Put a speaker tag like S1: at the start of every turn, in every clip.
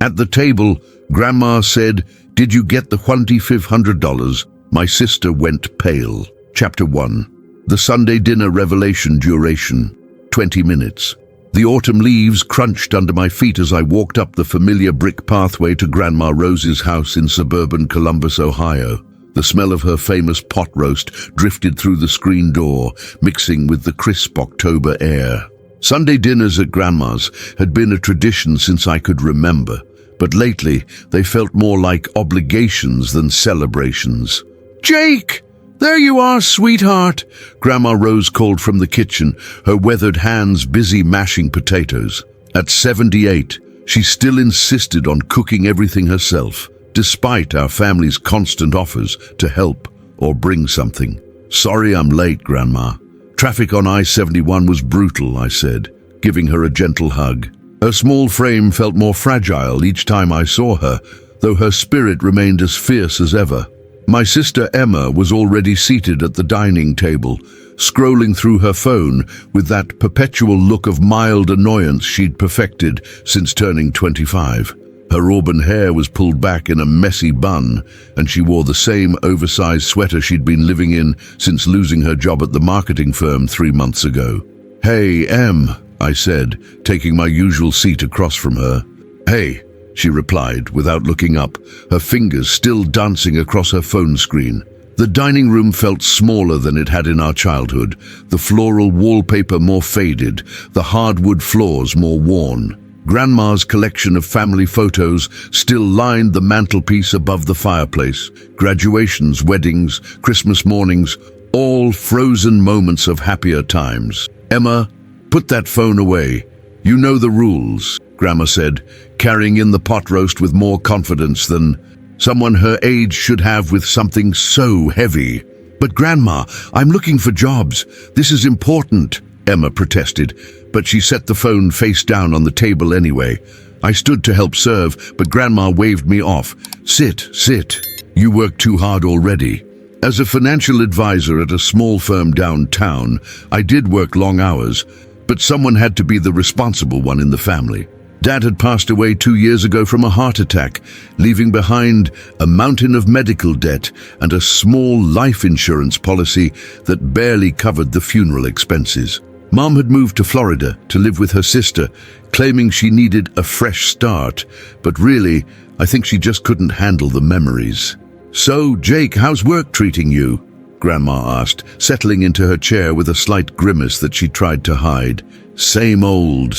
S1: At the table, Grandma said, "Did you get the $2,500? My sister went pale. Chapter 1. The Sunday dinner revelation duration, 20 minutes. The autumn leaves crunched under my feet as I walked up the familiar brick pathway to Grandma Rose's house in suburban Columbus, Ohio. The smell of her famous pot roast drifted through the screen door, mixing with the crisp October air. Sunday dinners at Grandma's had been a tradition since I could remember, but lately they felt more like obligations than celebrations. "Jake! There you are, sweetheart," Grandma Rose called from the kitchen, her weathered hands busy mashing potatoes. At 78, she still insisted on cooking everything herself, despite our family's constant offers to help or bring something. "Sorry I'm late, Grandma. Traffic on I-71 was brutal," I said, giving her a gentle hug. Her small frame felt more fragile each time I saw her, though her spirit remained as fierce as ever. My sister Emma was already seated at the dining table, scrolling through her phone with that perpetual look of mild annoyance she'd perfected since turning 25. Her auburn hair was pulled back in a messy bun, and she wore the same oversized sweater she'd been living in since losing her job at the marketing firm 3 months ago. "Hey, Em," I said, taking my usual seat across from her. "Hey," she replied without looking up, her fingers still dancing across her phone screen. The dining room felt smaller than it had in our childhood, the floral wallpaper more faded, the hardwood floors more worn. Grandma's collection of family photos still lined the mantelpiece above the fireplace. Graduations, weddings, Christmas mornings, all frozen moments of happier times. "Emma, put that phone away. You know the rules," Grandma said, carrying in the pot roast with more confidence than someone her age should have with something so heavy. "But Grandma, I'm looking for jobs. This is important," Emma protested, but she set the phone face down on the table anyway. I stood to help serve, but Grandma waved me off. Sit. You work too hard already." As a financial advisor at a small firm downtown, I did work long hours, but someone had to be the responsible one in the family. Dad had passed away 2 years ago from a heart attack, leaving behind a mountain of medical debt and a small life insurance policy that barely covered the funeral expenses. Mom had moved to Florida to live with her sister, claiming she needed a fresh start, but really, I think she just couldn't handle the memories. "So, Jake, how's work treating you?" Grandma asked, settling into her chair with a slight grimace that she tried to hide. Same old.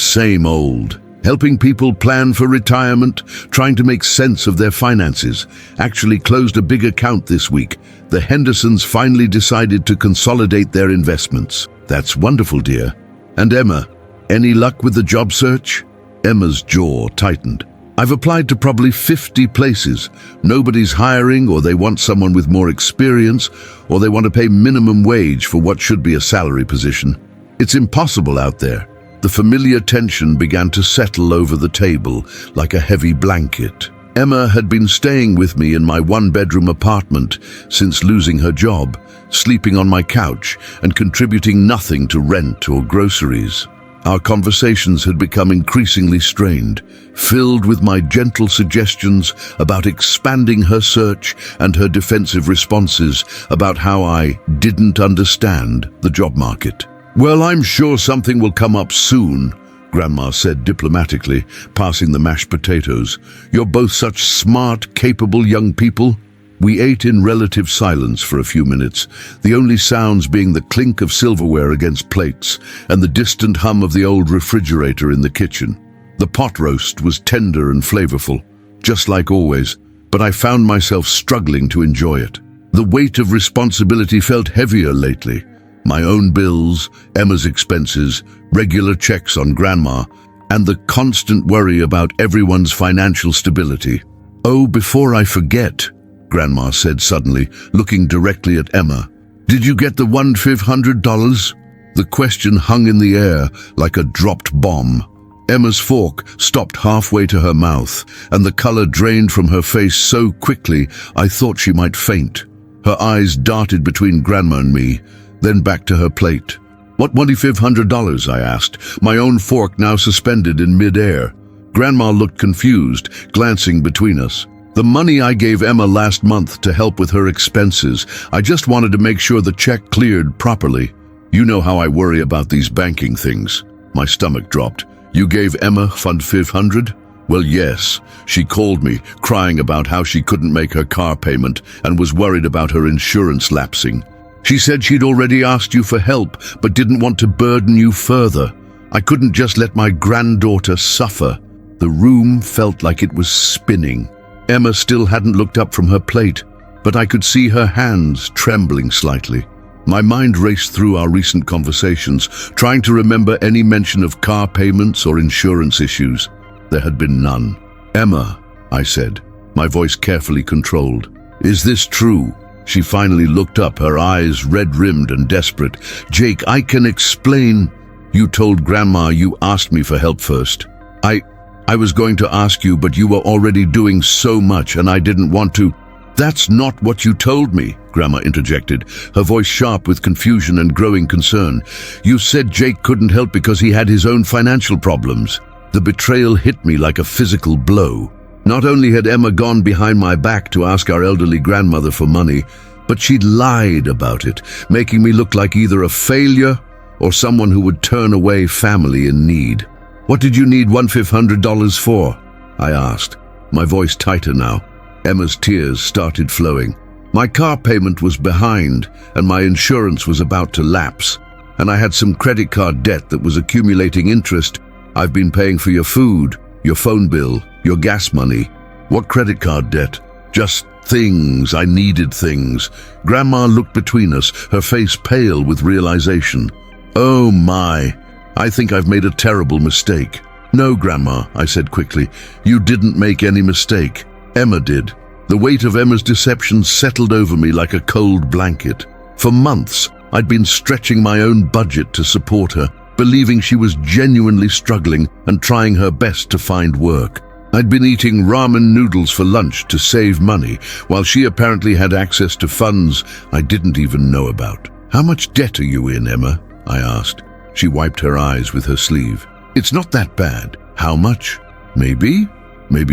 S1: Helping people plan for retirement, trying to make sense of their finances. Actually closed a big account this week. The Hendersons finally decided to consolidate their investments. "That's wonderful, dear. And Emma, any luck with the job search?" Emma's jaw tightened. "I've applied to probably 50 places. Nobody's hiring, or they want someone with more experience, or they want to pay minimum wage for what should be a salary position. It's impossible out there." The familiar tension began to settle over the table like a heavy blanket. Emma had been staying with me in my one-bedroom apartment since losing her job, sleeping on my couch and contributing nothing to rent or groceries. Our conversations had become increasingly strained, filled with my gentle suggestions about expanding her search and her defensive responses about how I didn't understand the job market. "Well, I'm sure something will come up soon," Grandma said diplomatically, passing the mashed potatoes. "You're both such smart, capable young people." We ate in relative silence for a few minutes, the only sounds being the clink of silverware against plates and the distant hum of the old refrigerator in the kitchen. The pot roast was tender and flavorful, just like always, but I found myself struggling to enjoy it. The weight of responsibility felt heavier lately. My own bills, Emma's expenses, regular checks on Grandma, and the constant worry about everyone's financial stability. "Oh, before I forget," Grandma said suddenly, looking directly at Emma, "did you get the $1,500? The question hung in the air like a dropped bomb. Emma's fork stopped halfway to her mouth, and the color drained from her face so quickly I thought she might faint. Her eyes darted between Grandma and me, then back to her plate. "What $2,500? I asked, my own fork now suspended in midair. Grandma looked confused, glancing between us. The money I gave Emma last month to help with her expenses, I just wanted to make sure the check cleared properly. You know how I worry about these banking things. My stomach dropped. You gave Emma Fund 500? Well, yes. She called me, crying about how she couldn't make her car payment and was worried about her insurance lapsing. She said she'd already asked you for help, but didn't want to burden you further. I couldn't just let my granddaughter suffer. The room felt like it was spinning. Emma still hadn't looked up from her plate, but I could see her hands trembling slightly. My mind raced through our recent conversations, trying to remember any mention of car payments or insurance issues. There had been none. Emma, I said, my voice carefully controlled. Is this true? She finally looked up, her eyes red-rimmed and desperate. Jake, I can explain. You told Grandma you asked me for help first. I was going to ask you, but you were already doing so much and I didn't want to. That's not what you told me, Grandma interjected, her voice sharp with confusion and growing concern. You said Jake couldn't help because he had his own financial problems. The betrayal hit me like a physical blow. Not only had Emma gone behind my back to ask our elderly grandmother for money, but she'd lied about it, making me look like either a failure or someone who would turn away family in need. What did you need $1,500 for? I asked, my voice tighter now. Emma's tears started flowing. My car payment was behind and my insurance was about to lapse, and I had some credit card debt that was accumulating interest. I've been paying for your food, your phone bill, your gas money. What credit card debt? Just things. I needed things. Grandma looked between us, her face pale with realization. Oh my, I think I've made a terrible mistake. No, Grandma, I said quickly. You didn't make any mistake. Emma did. The weight of Emma's deception settled over me like a cold blanket. For months, I'd been stretching my own budget to support her, believing she was genuinely struggling and trying her best to find work. I'd been eating ramen noodles for lunch to save money, while she apparently had access to funds I didn't even know about. How much debt are you in, Emma? I asked. She wiped her eyes with her sleeve. It's not that bad. How much? Maybe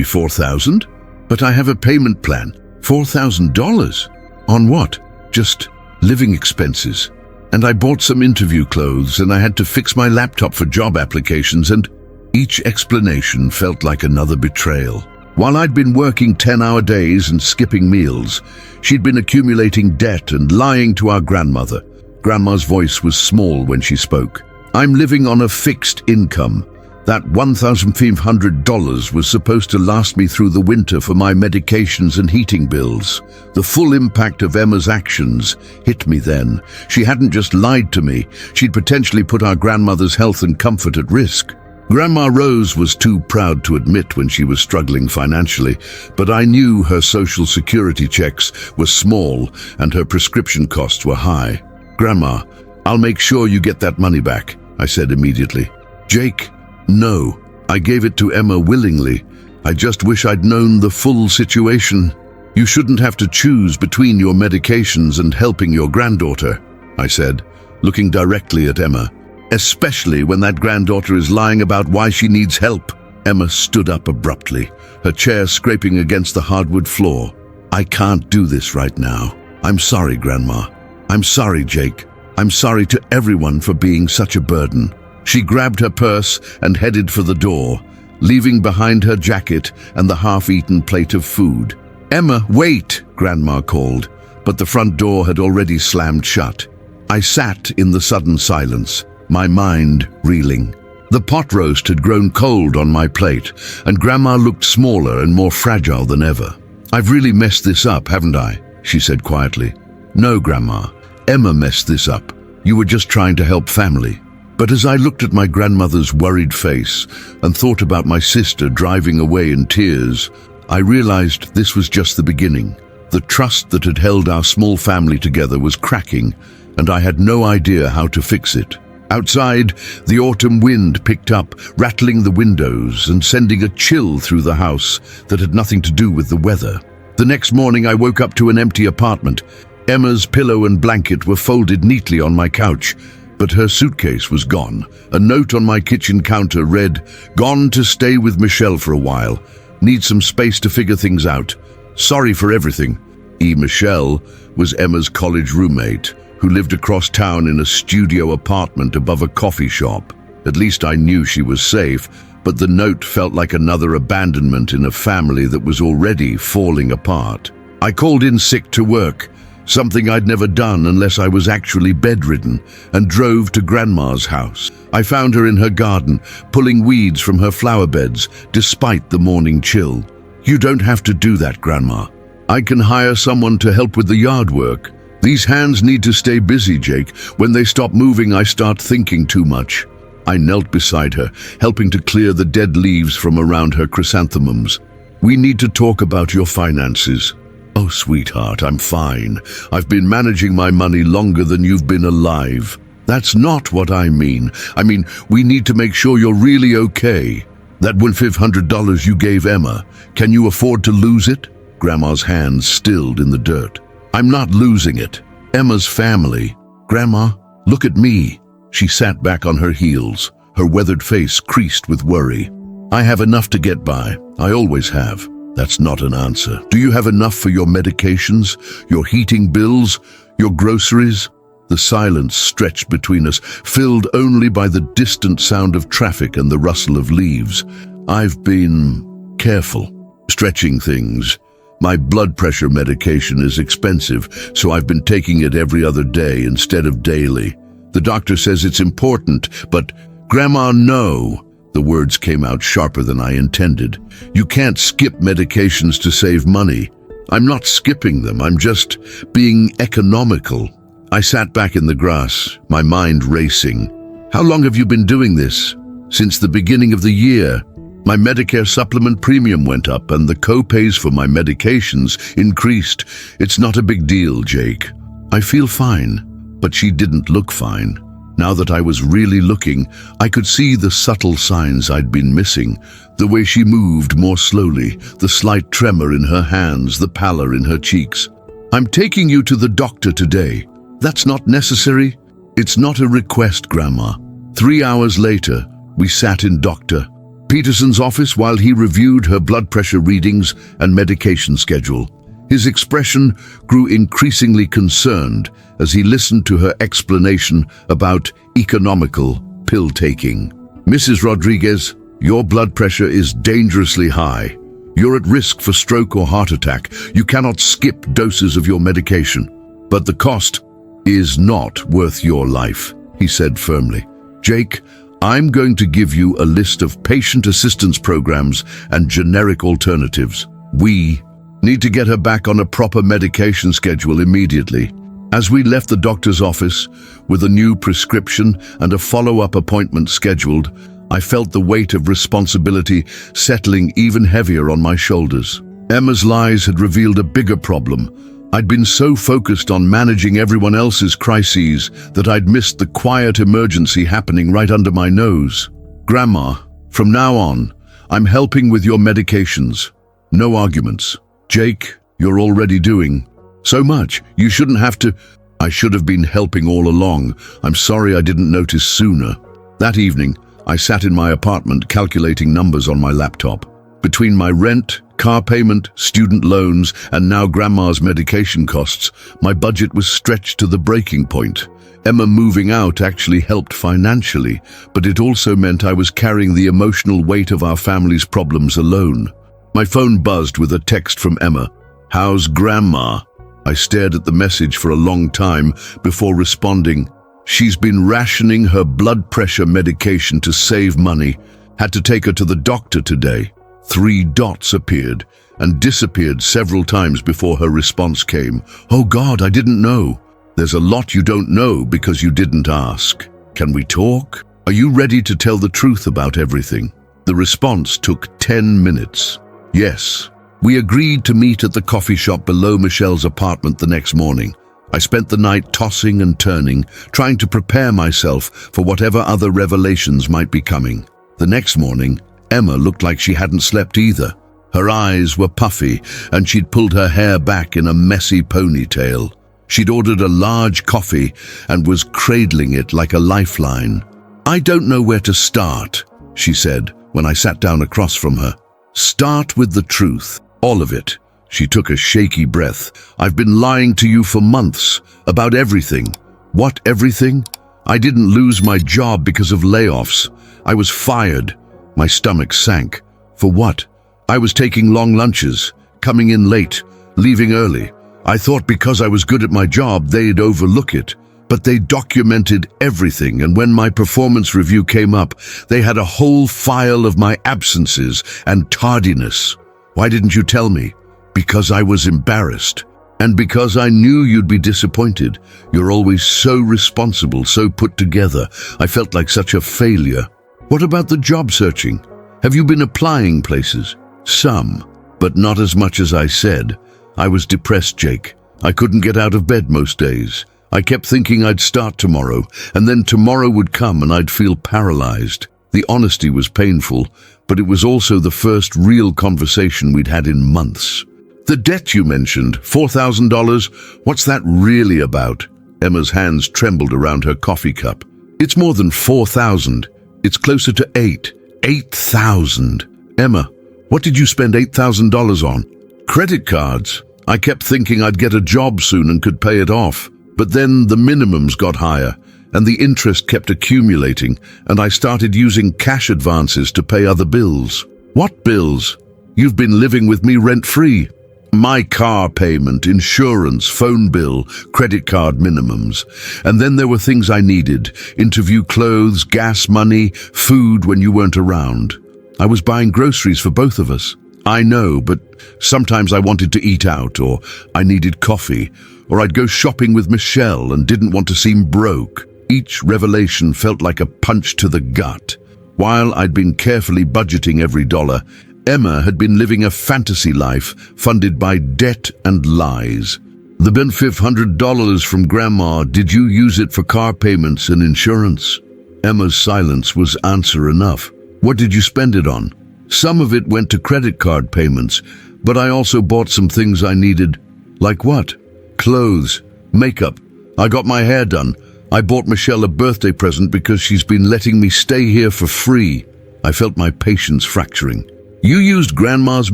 S1: 4,000? But I have a payment plan. $4,000? On what? Just living expenses. And I bought some interview clothes and I had to fix my laptop for job applications, and each explanation felt like another betrayal. While I'd been working 10-hour days and skipping meals, she'd been accumulating debt and lying to our grandmother. Grandma's voice was small when she spoke. I'm living on a fixed income. That $1,500 was supposed to last me through the winter for my medications and heating bills. The full impact of Emma's actions hit me then. She hadn't just lied to me, she'd potentially put our grandmother's health and comfort at risk. Grandma Rose was too proud to admit when she was struggling financially, but I knew her social security checks were small and her prescription costs were high. Grandma, I'll make sure you get that money back, I said immediately. Jake, no, I gave it to Emma willingly. I just wish I'd known the full situation. You shouldn't have to choose between your medications and helping your granddaughter, I said, looking directly at Emma. Especially when that granddaughter is lying about why she needs help. Emma stood up abruptly, her chair scraping against the hardwood floor. I can't do this right now. I'm sorry, Grandma. I'm sorry, Jake. I'm sorry to everyone for being such a burden. She grabbed her purse and headed for the door, leaving behind her jacket and the half-eaten plate of food. Emma, wait, Grandma called, but the front door had already slammed shut. I sat in the sudden silence, my mind reeling. The pot roast had grown cold on my plate, and Grandma looked smaller and more fragile than ever. I've really messed this up, haven't I? She said quietly. No, Grandma. Emma messed this up. You were just trying to help family. But as I looked at my grandmother's worried face and thought about my sister driving away in tears, I realized this was just the beginning. The trust that had held our small family together was cracking, and I had no idea how to fix it. Outside, the autumn wind picked up, rattling the windows and sending a chill through the house that had nothing to do with the weather. The next morning, I woke up to an empty apartment. Emma's pillow and blanket were folded neatly on my couch, but her suitcase was gone. A note on my kitchen counter read, "Gone to stay with Michelle for a while. Need some space to figure things out. Sorry for everything." Michelle was Emma's college roommate, who lived across town in a studio apartment above a coffee shop. At least I knew she was safe, but the note felt like another abandonment in a family that was already falling apart. I called in sick to work, something I'd never done unless I was actually bedridden, and drove to Grandma's house. I found her in her garden, pulling weeds from her flower beds, despite the morning chill. "You don't have to do that, Grandma. I can hire someone to help with the yard work. These hands need to stay busy, Jake. When they stop moving, I start thinking too much." I knelt beside her, helping to clear the dead leaves from around her chrysanthemums. "We need to talk about your finances." "Oh, sweetheart, I'm fine. I've been managing my money longer than you've been alive." "That's not what I mean. I mean, we need to make sure you're really okay. That $1,500 you gave Emma, can you afford to lose it?" Grandma's hands stilled in the dirt. "I'm not losing it. Emma's family." "Grandma, look at me." She sat back on her heels, her weathered face creased with worry. "I have enough to get by. I always have." "That's not an answer. Do you have enough for your medications, your heating bills, your groceries?" The silence stretched between us, filled only by the distant sound of traffic and the rustle of leaves. "I've been careful, stretching things. My blood pressure medication is expensive, so I've been taking it every other day instead of daily. The doctor says it's important, but Grandma, no." The words came out sharper than I intended. "You can't skip medications to save money." "I'm not skipping them, I'm just being economical." I sat back in the grass, my mind racing. "How long have you been doing this?" "Since the beginning of the year. My Medicare supplement premium went up and the co-pays for my medications increased. It's not a big deal, Jake." "I feel fine." But she didn't look fine. Now that I was really looking, I could see the subtle signs I'd been missing. The way she moved more slowly, the slight tremor in her hands, the pallor in her cheeks. "I'm taking you to the doctor today." "That's not necessary." "It's not a request, Grandma." 3 hours later, we sat in Dr. Peterson's office while he reviewed her blood pressure readings and medication schedule. His expression grew increasingly concerned as he listened to her explanation about economical pill-taking. "Mrs. Rodriguez, your blood pressure is dangerously high. You're at risk for stroke or heart attack. You cannot skip doses of your medication. But the cost is not worth your life," he said firmly. "Jake, I'm going to give you a list of patient assistance programs and generic alternatives. We need to get her back on a proper medication schedule immediately." As we left the doctor's office, with a new prescription and a follow-up appointment scheduled, I felt the weight of responsibility settling even heavier on my shoulders. Emma's lies had revealed a bigger problem. I'd been so focused on managing everyone else's crises that I'd missed the quiet emergency happening right under my nose. "Grandma, from now on, I'm helping with your medications. No arguments. Jake, you're already doing so much. You shouldn't have to." "I should have been helping all along. I'm sorry I didn't notice sooner." That evening, I sat in my apartment calculating numbers on my laptop. Between my rent, car payment, student loans, and now Grandma's medication costs, my budget was stretched to the breaking point. Emma moving out actually helped financially, but it also meant I was carrying the emotional weight of our family's problems alone. My phone buzzed with a text from Emma. "How's Grandma?" I stared at the message for a long time before responding. "She's been rationing her blood pressure medication to save money. Had to take her to the doctor today." 3 dots appeared and disappeared several times before her response came. "Oh God, I didn't know." "There's a lot you don't know because you didn't ask. Can we talk? Are you ready to tell the truth about everything?" The response took 10 minutes. "Yes." We agreed to meet at the coffee shop below Michelle's apartment the next morning. I spent the night tossing and turning, trying to prepare myself for whatever other revelations might be coming. The next morning, Emma looked like she hadn't slept either. Her eyes were puffy, and she'd pulled her hair back in a messy ponytail. She'd ordered a large coffee and was cradling it like a lifeline. "I don't know where to start," she said when I sat down across from her. "Start with the truth, all of it." She took a shaky breath. "I've been lying to you for months, about everything." "What everything?" "I didn't lose my job because of layoffs. I was fired." My stomach sank. "For what?" "I was taking long lunches, coming in late, leaving early. I thought because I was good at my job, they'd overlook it. But they documented everything, and when my performance review came up, they had a whole file of my absences and tardiness." "Why didn't you tell me?" "Because I was embarrassed. And because I knew you'd be disappointed. You're always so responsible, so put together. I felt like such a failure." "What about the job searching? Have you been applying places?" "Some, but not as much as I said. I was depressed, Jake. I couldn't get out of bed most days. I kept thinking I'd start tomorrow, and then tomorrow would come and I'd feel paralyzed." The honesty was painful, but it was also the first real conversation we'd had in months. "The debt you mentioned, $4,000, what's that really about?" Emma's hands trembled around her coffee cup. "It's more than 4,000. It's closer to 8. 8,000. Emma, what did you spend $8,000 on?" "Credit cards. I kept thinking I'd get a job soon and could pay it off. But then the minimums got higher, and the interest kept accumulating, and I started using cash advances to pay other bills." "What bills? You've been living with me rent-free." "My car payment, insurance, phone bill, credit card minimums. And then there were things I needed: interview clothes, gas money, food when you weren't around. I was buying groceries for both of us." "I know, but sometimes I wanted to eat out, or I needed coffee, or I'd go shopping with Michelle and didn't want to seem broke." Each revelation felt like a punch to the gut. While I'd been carefully budgeting every dollar, Emma had been living a fantasy life funded by debt and lies. "The $500 from Grandma, did you use it for car payments and insurance?" Emma's silence was answer enough. "What did you spend it on?" "Some of it went to credit card payments, but I also bought some things I needed." "Like what?" "Clothes, makeup. I got my hair done. I bought Michelle a birthday present because she's been letting me stay here for free." I felt my patience fracturing. "You used Grandma's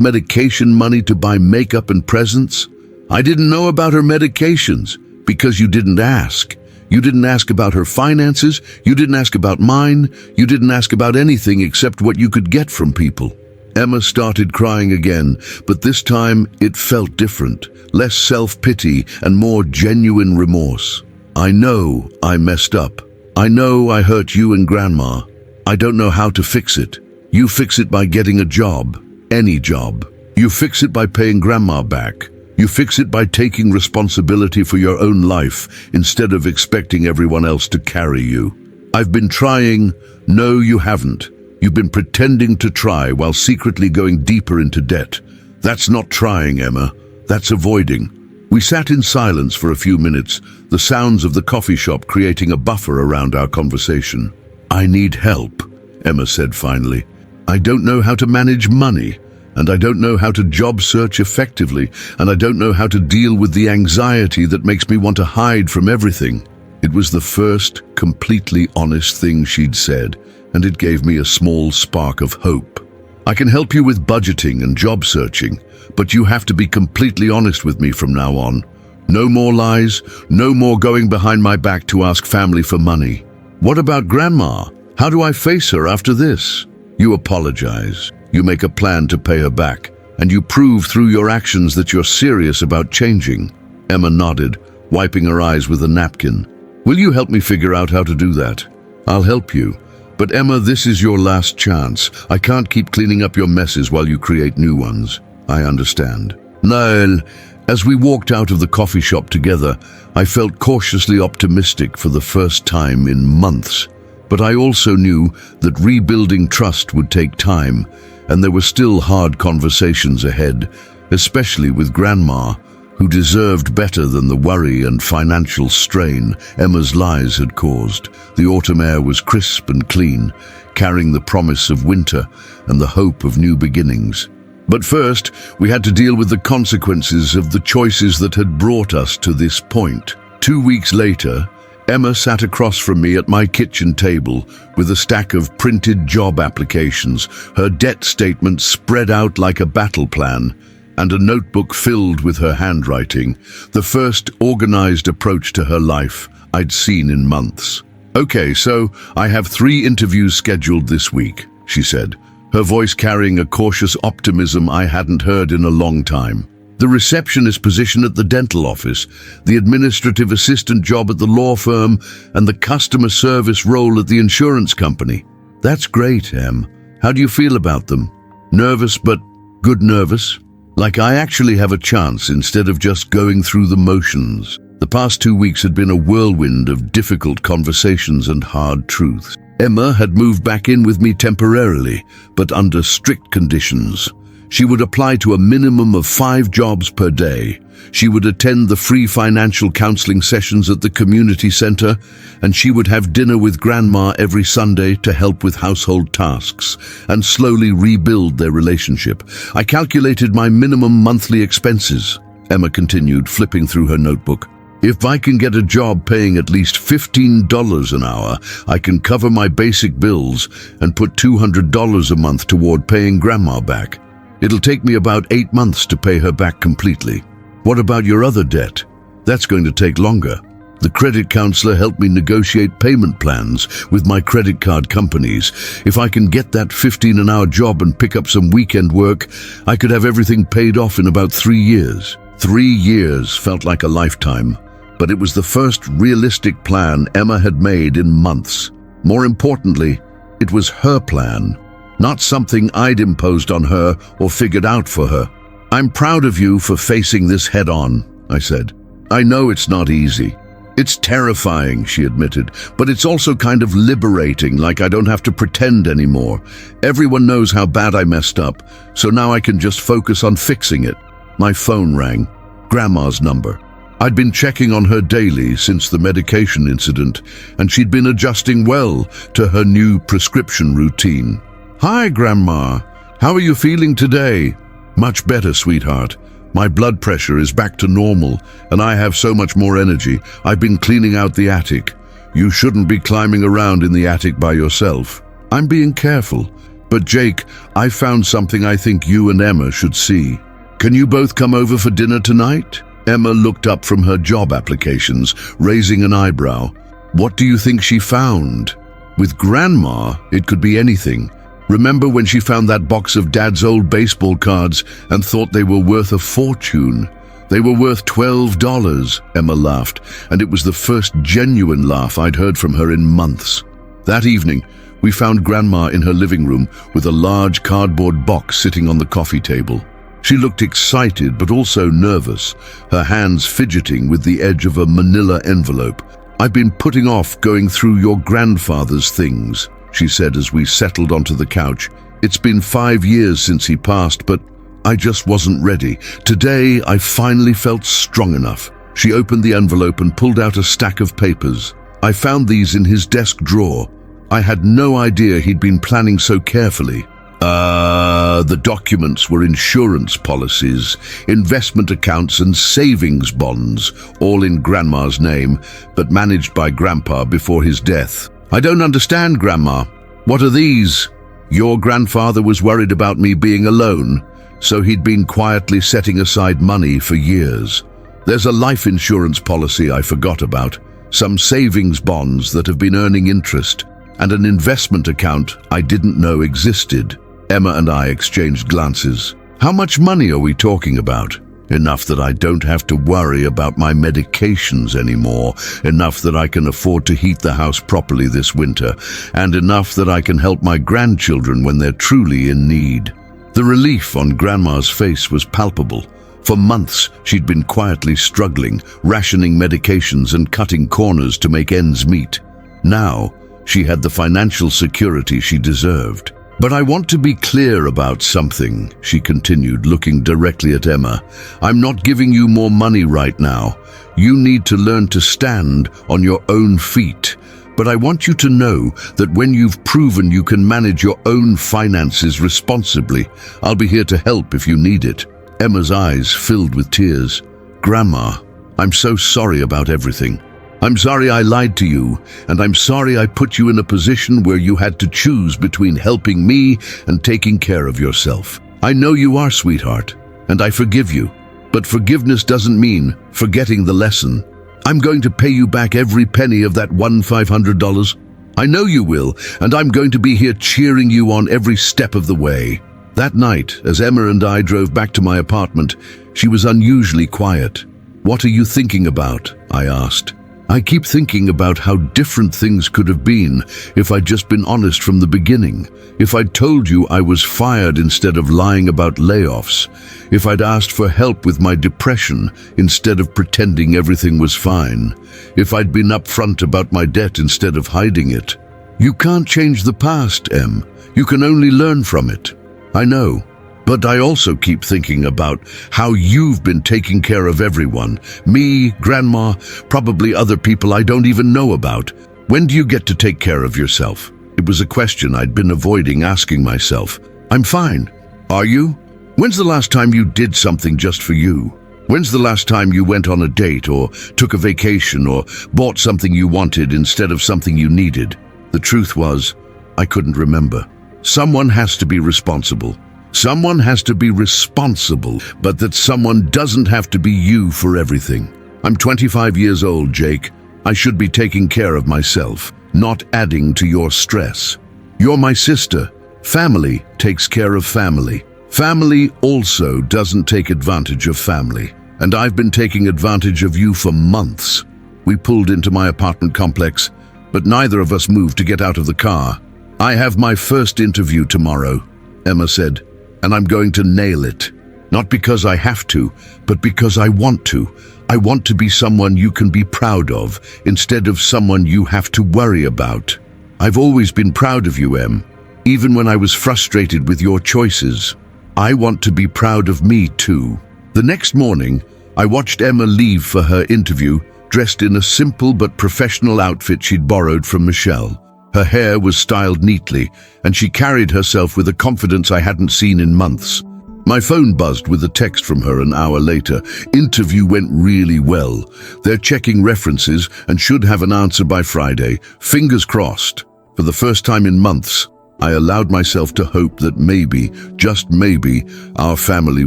S1: medication money to buy makeup and presents?" "I didn't know about her medications because you didn't ask. You didn't ask about her finances, you didn't ask about mine, you didn't ask about anything except what you could get from people." Emma started crying again, but this time it felt different, less self-pity and more genuine remorse. "I know I messed up. I know I hurt you and Grandma. I don't know how to fix it. You fix it by getting a job, any job. You fix it by paying Grandma back. You fix it by taking responsibility for your own life instead of expecting everyone else to carry you." "I've been trying." "No, you haven't. You've been pretending to try while secretly going deeper into debt. That's not trying, Emma. That's avoiding." We sat in silence for a few minutes, the sounds of the coffee shop creating a buffer around our conversation. "I need help," Emma said finally. "I don't know how to manage money, and I don't know how to job search effectively, and I don't know how to deal with the anxiety that makes me want to hide from everything." It was the first completely honest thing she'd said, and it gave me a small spark of hope. "I can help you with budgeting and job searching, but you have to be completely honest with me from now on. No more lies, no more going behind my back to ask family for money." "What about Grandma? How do I face her after this?" "You apologize. You make a plan to pay her back, and you prove through your actions that you're serious about changing." Emma nodded, wiping her eyes with a napkin. "Will you help me figure out how to do that?" "I'll help you. But Emma, this is your last chance. I can't keep cleaning up your messes while you create new ones." "I understand." "Niall," as we walked out of the coffee shop together, I felt cautiously optimistic for the first time in months. But I also knew that rebuilding trust would take time, and there were still hard conversations ahead, especially with Grandma, who deserved better than the worry and financial strain Emma's lies had caused. The autumn air was crisp and clean, carrying the promise of winter and the hope of new beginnings. But first, we had to deal with the consequences of the choices that had brought us to this point. 2 weeks later, Emma sat across from me at my kitchen table with a stack of printed job applications, her debt statement spread out like a battle plan, and a notebook filled with her handwriting, the first organized approach to her life I'd seen in months. "Okay, so I have 3 interviews scheduled this week," she said, her voice carrying a cautious optimism I hadn't heard in a long time. "The receptionist position at the dental office, the administrative assistant job at the law firm, and the customer service role at the insurance company." "That's great, Em. How do you feel about them?" "Nervous, but good nervous. Like I actually have a chance instead of just going through the motions." The past 2 weeks had been a whirlwind of difficult conversations and hard truths. Emma had moved back in with me temporarily, but under strict conditions. She would apply to a minimum of 5 jobs per day. She would attend the free financial counseling sessions at the community center, and she would have dinner with Grandma every Sunday to help with household tasks and slowly rebuild their relationship. "I calculated my minimum monthly expenses," Emma continued, flipping through her notebook. "If I can get a job paying at least $15 an hour, I can cover my basic bills and put $200 a month toward paying Grandma back. It'll take me about 8 months to pay her back completely." "What about your other debt?" "That's going to take longer. The credit counselor helped me negotiate payment plans with my credit card companies. If I can get that 15 an hour job and pick up some weekend work, I could have everything paid off in about 3 years. 3 years felt like a lifetime, but it was the first realistic plan Emma had made in months. More importantly, it was her plan, not something I'd imposed on her or figured out for her. "I'm proud of you for facing this head on," I said. "I know it's not easy. It's terrifying," she admitted, "but it's also kind of liberating, like I don't have to pretend anymore. Everyone knows how bad I messed up, so now I can just focus on fixing it." My phone rang. Grandma's number. I'd been checking on her daily since the medication incident, and she'd been adjusting well to her new prescription routine. "Hi, Grandma. How are you feeling today?" "Much better, sweetheart. My blood pressure is back to normal, and I have so much more energy. I've been cleaning out the attic." "You shouldn't be climbing around in the attic by yourself." "I'm being careful. But Jake, I found something I think you and Emma should see. Can you both come over for dinner tonight?" Emma looked up from her job applications, raising an eyebrow. "What do you think she found?" With Grandma, it could be anything. Remember when she found that box of Dad's old baseball cards and thought they were worth a fortune? "They were worth $12, Emma laughed, and it was the first genuine laugh I'd heard from her in months. That evening, we found Grandma in her living room with a large cardboard box sitting on the coffee table. She looked excited but also nervous, her hands fidgeting with the edge of a manila envelope. "I've been putting off going through your grandfather's things," she said as we settled onto the couch. "It's been 5 years since he passed, but I just wasn't ready. Today, I finally felt strong enough." She opened the envelope and pulled out a stack of papers. "I found these in his desk drawer. I had no idea he'd been planning so carefully." The documents were insurance policies, investment accounts and savings bonds, all in Grandma's name, but managed by Grandpa before his death. "I don't understand, Grandma. What are these?" "Your grandfather was worried about me being alone, so he'd been quietly setting aside money for years. There's a life insurance policy I forgot about, some savings bonds that have been earning interest, and an investment account I didn't know existed." Emma and I exchanged glances. "How much money are we talking about?" "Enough that I don't have to worry about my medications anymore, enough that I can afford to heat the house properly this winter, and enough that I can help my grandchildren when they're truly in need." The relief on Grandma's face was palpable. For months, she'd been quietly struggling, rationing medications and cutting corners to make ends meet. Now, she had the financial security she deserved. "But I want to be clear about something," she continued, looking directly at Emma. "I'm not giving you more money right now. You need to learn to stand on your own feet. But I want you to know that when you've proven you can manage your own finances responsibly, I'll be here to help if you need it." Emma's eyes filled with tears. "Grandma, I'm so sorry about everything. I'm sorry I lied to you, and I'm sorry I put you in a position where you had to choose between helping me and taking care of yourself. I know you are, sweetheart, and I forgive you. But forgiveness doesn't mean forgetting the lesson. I'm going to pay you back every penny of that $500. I know you will, and I'm going to be here cheering you on every step of the way." That night, as Emma and I drove back to my apartment, she was unusually quiet. "What are you thinking about?" I asked. "I keep thinking about how different things could have been if I'd just been honest from the beginning. If I'd told you I was fired instead of lying about layoffs. If I'd asked for help with my depression instead of pretending everything was fine. If I'd been upfront about my debt instead of hiding it. You can't change the past, Em. You can only learn from it. I know. But I also keep thinking about how you've been taking care of everyone. Me, Grandma, probably other people I don't even know about. When do you get to take care of yourself?" It was a question I'd been avoiding asking myself. "I'm fine. Are you? When's the last time you did something just for you? When's the last time you went on a date or took a vacation or bought something you wanted instead of something you needed?" The truth was, I couldn't remember. Someone has to be responsible. Someone has to be responsible, but that someone doesn't have to be you for everything. I'm 25 years old, Jake. I should be taking care of myself, not adding to your stress. You're my sister. Family takes care of family. Family also doesn't take advantage of family. And I've been taking advantage of you for months. We pulled into my apartment complex, but neither of us moved to get out of the car. "I have my first interview tomorrow," Emma said. "And I'm going to nail it. Not because I have to, but because I want to. I want to be someone you can be proud of, instead of someone you have to worry about. I've always been proud of you, Em, even when I was frustrated with your choices. I want to be proud of me too." The next morning, I watched Emma leave for her interview, dressed in a simple but professional outfit she'd borrowed from Michelle. Her hair was styled neatly, and she carried herself with a confidence I hadn't seen in months. My phone buzzed with a text from her an hour later. "Interview went really well. They're checking references and should have an answer by Friday. Fingers crossed." For the first time in months, I allowed myself to hope that maybe, just maybe, our family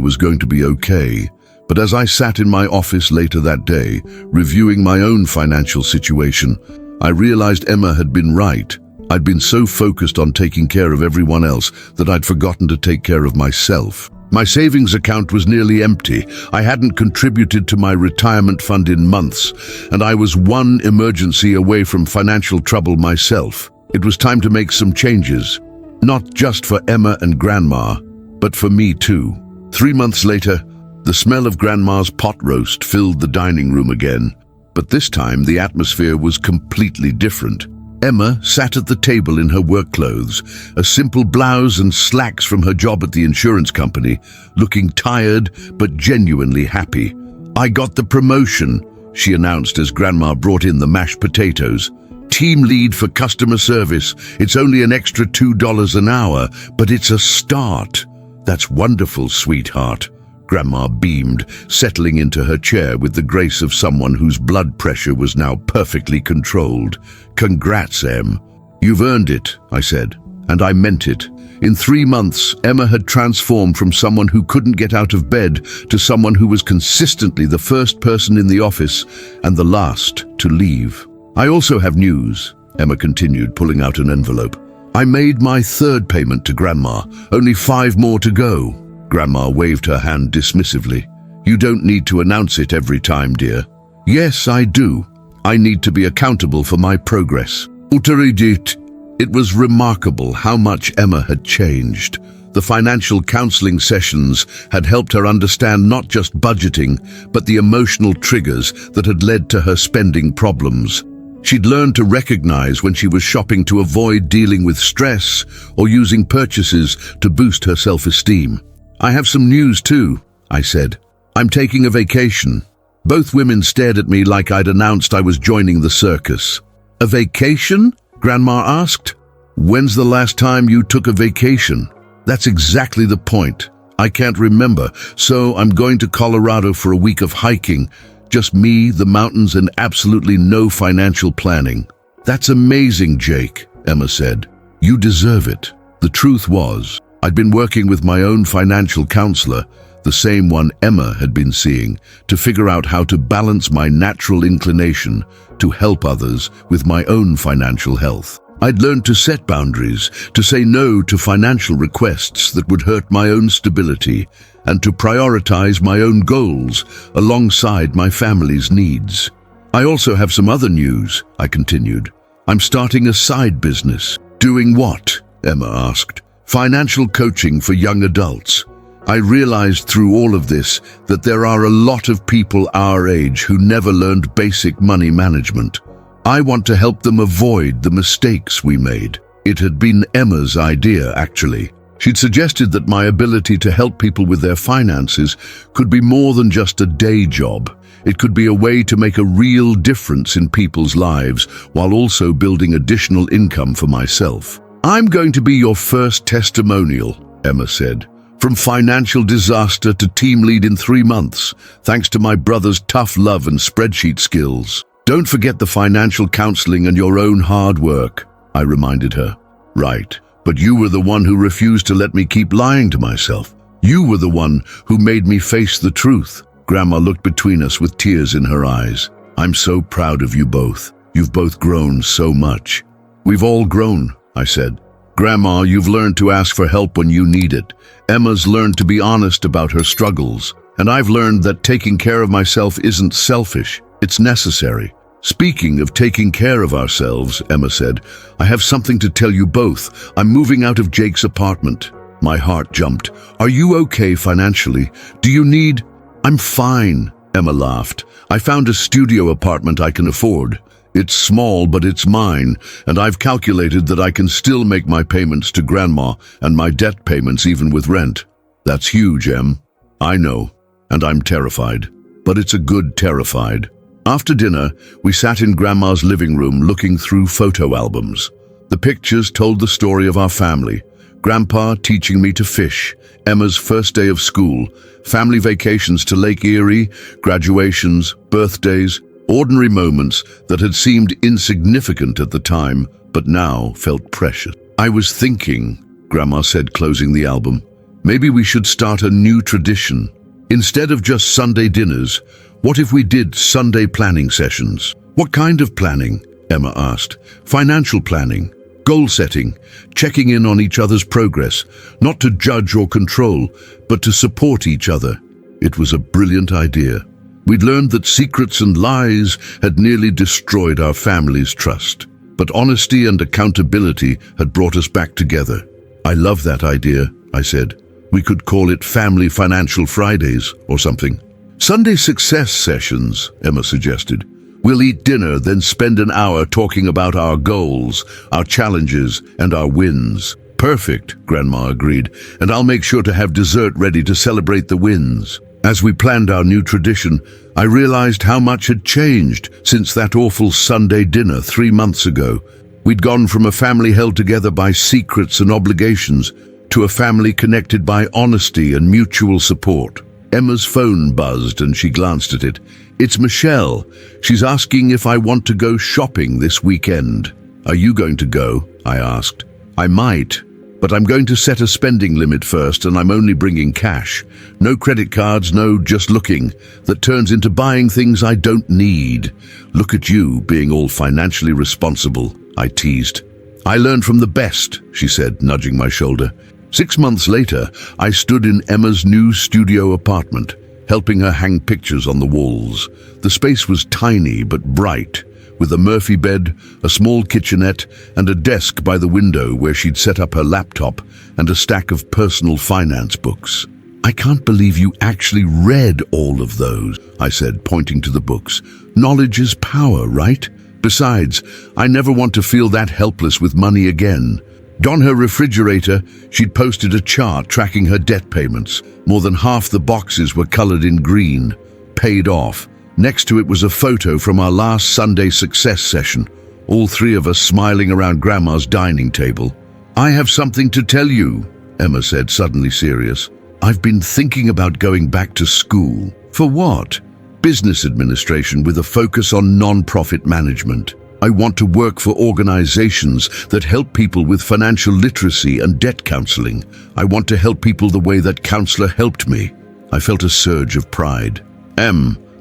S1: was going to be okay. But as I sat in my office later that day, reviewing my own financial situation, I realized Emma had been right. I'd been so focused on taking care of everyone else that I'd forgotten to take care of myself. My savings account was nearly empty. I hadn't contributed to my retirement fund in months, and I was one emergency away from financial trouble myself. It was time to make some changes, not just for Emma and Grandma, but for me too. 3 months later, the smell of Grandma's pot roast filled the dining room again. But this time, the atmosphere was completely different. Emma sat at the table in her work clothes, a simple blouse and slacks from her job at the insurance company, looking tired but genuinely happy. "I got the promotion," she announced as Grandma brought in the mashed potatoes. "Team lead for customer service. It's only an extra $2 an hour, but it's a start." "That's wonderful, sweetheart." Grandma beamed, settling into her chair with the grace of someone whose blood pressure was now perfectly controlled. "Congrats, Em." "You've earned it," I said, and I meant it. In 3 months, Emma had transformed from someone who couldn't get out of bed to someone who was consistently the first person in the office and the last to leave. "I also have news," Emma continued, pulling out an envelope. "I made my 3rd payment to Grandma, only 5 more to go." Grandma waved her hand dismissively. "You don't need to announce it every time, dear." "Yes, I do. I need to be accountable for my progress." It was remarkable how much Emma had changed. The financial counseling sessions had helped her understand not just budgeting, but the emotional triggers that had led to her spending problems. She'd learned to recognize when she was shopping to avoid dealing with stress or using purchases to boost her self-esteem. "I have some news too," I said. "I'm taking a vacation." Both women stared at me like I'd announced I was joining the circus. A vacation? Grandma asked. When's the last time you took a vacation? That's exactly the point. I can't remember, so I'm going to Colorado for a week of hiking. Just me, the mountains, and absolutely no financial planning. That's amazing, Jake, Emma said. You deserve it. The truth was, I'd been working with my own financial counselor, the same one Emma had been seeing, to figure out how to balance my natural inclination to help others with my own financial health. I'd learned to set boundaries, to say no to financial requests that would hurt my own stability, and to prioritize my own goals alongside my family's needs. I also have some other news, I continued. I'm starting a side business. Doing what? Emma asked. Financial coaching for young adults. I realized through all of this that there are a lot of people our age who never learned basic money management. I want to help them avoid the mistakes we made. It had been Emma's idea, actually. She'd suggested that my ability to help people with their finances could be more than just a day job. It could be a way to make a real difference in people's lives while also building additional income for myself. I'm going to be your first testimonial, Emma said. From financial disaster to team lead in 3 months, thanks to my brother's tough love and spreadsheet skills. Don't forget the financial counseling and your own hard work, I reminded her. Right, but you were the one who refused to let me keep lying to myself. You were the one who made me face the truth. Grandma looked between us with tears in her eyes. I'm so proud of you both. You've both grown so much. We've all grown, I said. Grandma, you've learned to ask for help when you need it. Emma's learned to be honest about her struggles. And I've learned that taking care of myself isn't selfish. It's necessary. Speaking of taking care of ourselves, Emma said, I have something to tell you both. I'm moving out of Jake's apartment. My heart jumped. Are you okay financially? Do you need... I'm fine, Emma laughed. I found a studio apartment I can afford. It's small, but it's mine, and I've calculated that I can still make my payments to Grandma and my debt payments even with rent. That's huge, Em. I know, and I'm terrified. But it's a good terrified. After dinner, we sat in Grandma's living room looking through photo albums. The pictures told the story of our family. Grandpa teaching me to fish, Emma's first day of school, family vacations to Lake Erie, graduations, birthdays, ordinary moments that had seemed insignificant at the time, but now felt precious. I was thinking, Grandma said, closing the album, maybe we should start a new tradition. Instead of just Sunday dinners, what if we did Sunday planning sessions? What kind of planning? Emma asked. Financial planning, goal setting, checking in on each other's progress, not to judge or control, but to support each other. It was a brilliant idea. We'd learned that secrets and lies had nearly destroyed our family's trust, but honesty and accountability had brought us back together. I love that idea, I said. We could call it Family Financial Fridays or something. Sunday success sessions, Emma suggested. We'll eat dinner, then spend an hour talking about our goals, our challenges, and our wins. Perfect, Grandma agreed, and I'll make sure to have dessert ready to celebrate the wins. As we planned our new tradition, I realized how much had changed since that awful Sunday dinner 3 months ago. We'd gone from a family held together by secrets and obligations to a family connected by honesty and mutual support. Emma's phone buzzed and she glanced at it. It's Michelle. She's asking if I want to go shopping this weekend. Are you going to go? I asked. I might, but I'm going to set a spending limit first, and I'm only bringing cash. No credit cards, no just looking. That turns into buying things I don't need. Look at you being all financially responsible, I teased. I learned from the best, she said, nudging my shoulder. 6 months later, I stood in Emma's new studio apartment, helping her hang pictures on the walls. The space was tiny but bright, with a Murphy bed, a small kitchenette, and a desk by the window where she'd set up her laptop and a stack of personal finance books. I can't believe you actually read all of those, I said, pointing to the books. Knowledge is power, right? Besides, I never want to feel that helpless with money again. On her refrigerator, she'd posted a chart tracking her debt payments. More than half the boxes were colored in green, paid off. Next to it was a photo from our last Sunday success session, all three of us smiling around Grandma's dining table. "I have something to tell you," Emma said, suddenly serious. "I've been thinking about going back to school." "For what?" "Business administration with a focus on non-profit management. I want to work for organizations that help people with financial literacy and debt counseling. I want to help people the way that counselor helped me." I felt a surge of pride.